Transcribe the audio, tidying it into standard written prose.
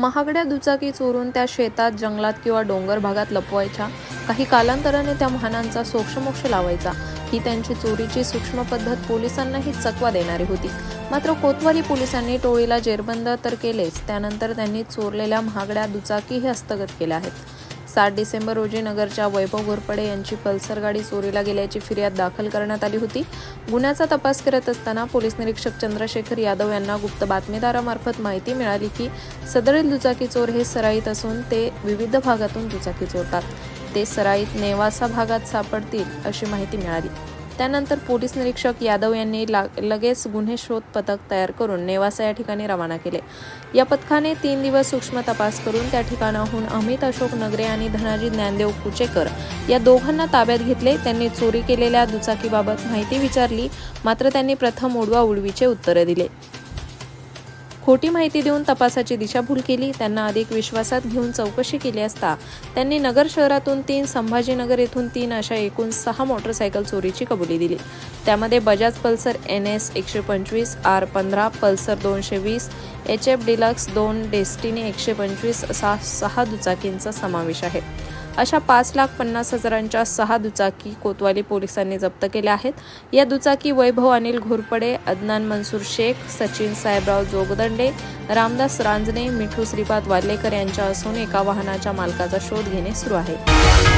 महागड्या दुचाकी चोरून त्या शेतात, जंगलात किंवा डोंगर भागात लपवायच्या. काही कालांतराने त्या वाहनांचा सोक्षमोक्ष लावायचा. ही त्यांची चोरीची सूक्ष्म पद्धत पोलिसांनाही चकवा देणारी होती. मात्र कोतवाली पोलिसांनी टोळीला जेरबंद तर केलेच, त्यानंतर त्यांनी चोरलेल्या महागड्या दुचाकीही हस्तगत केल्या आहेत. 7 डिसेंबर रोजी नगरच्या वैभव घोरपडे यांची पल्सर गाडी चोरीला गेल्याची फिर्याद दाखल करण्यात आली होती. गुन्ह्याचा तपास करत असताना पोलीस निरीक्षक चंद्रशेखर यादव यांना गुप्त बातमीदारामार्फत माहिती मिळाली की सदरील दुचाकी चोर हे सराईत असून ते विविध भागातून दुचाकी चोरतात. ते सराईत नेवासा भागात सापडतील अशी माहिती मिळाली. त्यानंतर पोलीस निरीक्षक यादव यांनी लगेच गुन्हे शोध पथक तयार करून नेवासा या ठिकाणी रवाना केले. या पथकाने 3 दिवस सूक्ष्म तपास करून त्या ठिकाणाहून अमित अशोक नगरे आणि धनाजी ज्ञानदेव कुचेकर या दोघांना ताब्यात घेतले. त्यांनी चोरी केलेल्या दुचाकीबाबत माहिती विचारली, मात्र त्यांनी प्रथम उडवाउडवीचे उत्तरे दिले. खोटी माहिती देऊन तपासाची दिशाभूल केली. त्यांना अधिक विश्वासात घेऊन चौकशी केली असता त्यांनी नगर शहरातून 3, संभाजीनगर येथून 3 अशा एकूण 6 मोटरसायकल चोरीची कबुली दिली. त्यामध्ये Bajaj Pulsar NS 125, R15, Pulsar 220, HF deluxe 2, destiny 125 असा 6 दुचाकींचा समावेश आहे. अशा 5,50,000च्या 6 दुचाकी कोतवाली पोलिसांनी जप्त केल्या आहेत. या दुचाकी वैभव अनिल घोरपडे, अदनान मनसूर शेख, सचिन साहेबराव जोगदंडे, रामदास रांजणे, मिठू श्रीपाद वाल्लेकर यांच्या असून एका वाहनाच्या मालकाचा शोध घेणे सुरू आहे.